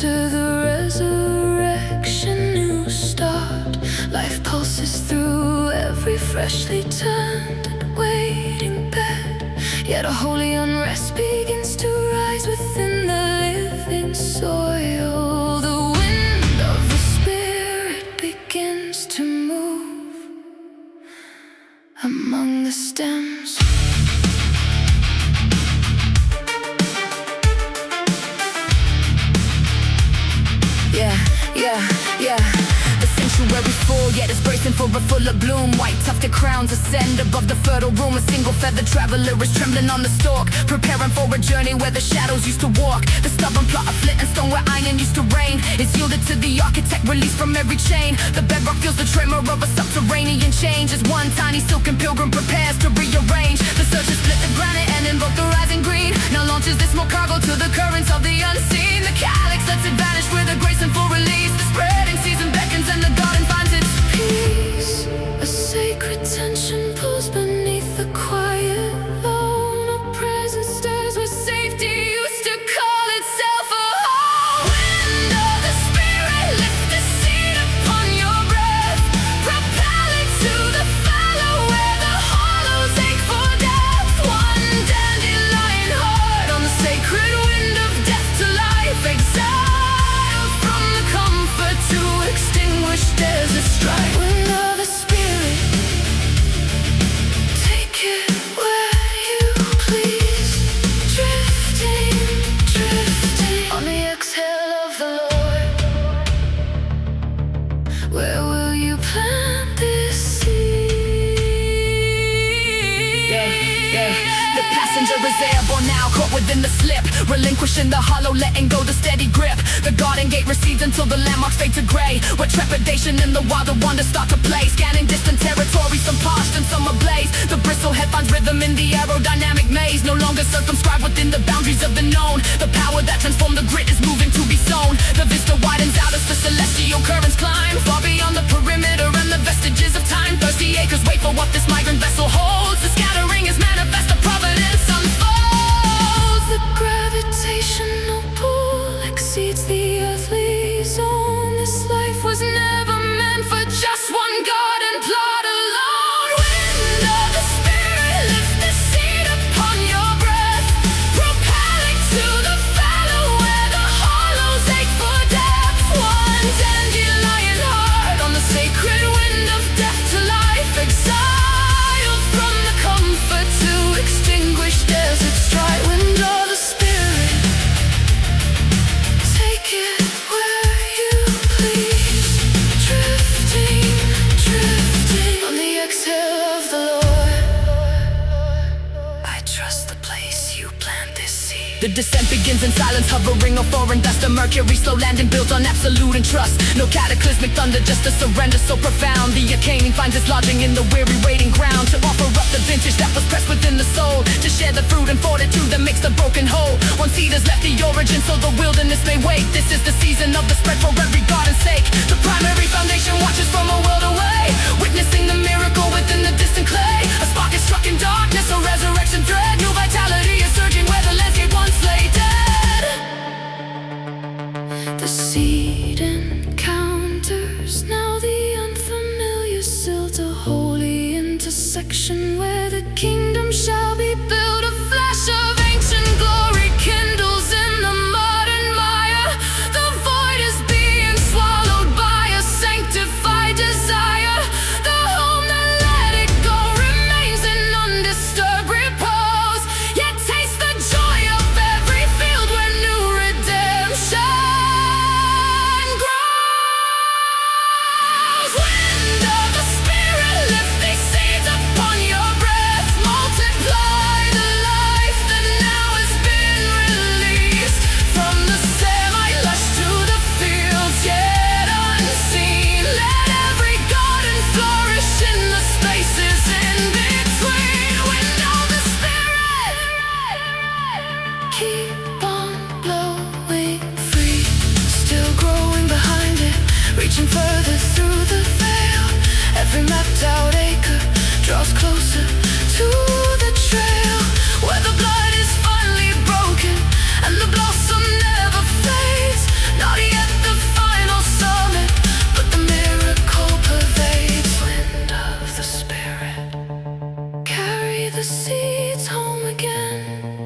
After the resurrection, new start. Life pulses through every freshly turned and waiting bed. Yet a holy unrest begins to rise within the living soil. The wind of the Spirit begins to move among the stems. Yeah. The sanctuary's full, yet it's bracing for a fuller bloom. White tufted crowns ascend above the fertile room. A single feathered traveler is trembling on the stalk, preparing for a journey where the shadows used to walk. The stubborn plot of flint and stone where iron used to reign is yielded to the architect, released from every chain. The bedrock feels the tremor of a subterranean change as one tiny silken pilgrim prepares to rearrange. The searchers split the granite and invoke the rising green. Now launches this small cargo to the currents of the unseen. The calyx lets it vanish with a grace and full release. The spreading season beckons and the garden finds its peace. A sacred tension pulls beneath the quiet lone. A presence stirs where safety used to call itself a home. Wind of the Spirit, lift the seed upon your breath. Propel it to the fallow where the hollows ache for depth. One dandelion heart on the sacred wind of death to life. Exiled from the comfort to extinguished desert strife. Wind of the Spirit, take it where you please. Drifting on the exhale of the Lord. Where will you plant this seed? Yeah. The passenger is airborne now, caught within the slip, relinquishing the hollow, letting go the steady grip. The garden gate recedes until the landmarks fade to gray, where trepidation and the wilder wonders start to play. Scanning distant territory, some parched and some ablaze. The bristlehead finds rhythm in the aerodynamic maze, no longer circumscribed within the boundaries of the known. The power that transformed the grit is moving to be sown. The vista widens out as the celestial currents climb, far beyond the perimeter and the vestiges of time. Thirsty acres wait for what this migrant vessel holds. The scattering is manifest, the providence unfolds. The gravitational pull exceeds the earthly zone. This life was never meant for just one garden plot alone. Wind of the Spirit, lift the seed upon your breath. Propel it to the fallow where the hollows ache for depth. One dandelion heart on the sacred wind of death to life. Exiled from the comfort to extinguished desert strife. Wind of the Spirit, take it where you please. Drifting on the exhale of the Lord. I trust the place you plant this seed. The descent begins in silence, hovering on foreign dust. A Mercury slow landing built on absolute and trust. No cataclysmic thunder, just a surrender so profound. The Arcane finds its lodging in the weary waiting ground, to offer up the vintage that was pressed within the soul, to share the fruit and fortitude that makes the broken whole. One seed has left the origin so the wilderness may wait. This is the season of the spread for every garden's sake. The primary foundation watches from a world away, witnessing the miracle within the distant clay. A spark is struck in darkness, a resurrection thread. New vitality is surging where the landscape once lay dead. The seed encounters now the unfamiliar silt, a holy intersection where the kingdom shall be built. A flash of ancient glory kindles in the modern mire. The void is being swallowed by a sanctified desire. The home that let it go remains in undisturbed repose, yet taste the joy of every field where new redemption grows. Wind of the Spirit, lift these seeds upon your breath. Multiply the life that now has been released, from the semi-lush to the fields yet unseen. Let every garden flourish in the spaces in between. Wind of the Spirit, keep on blowing free, still growing behind it, reaching further through the veil. Every mapped out acre draws closer to the trail, where the blood is finally broken and the blossom never fades. Not seats home again.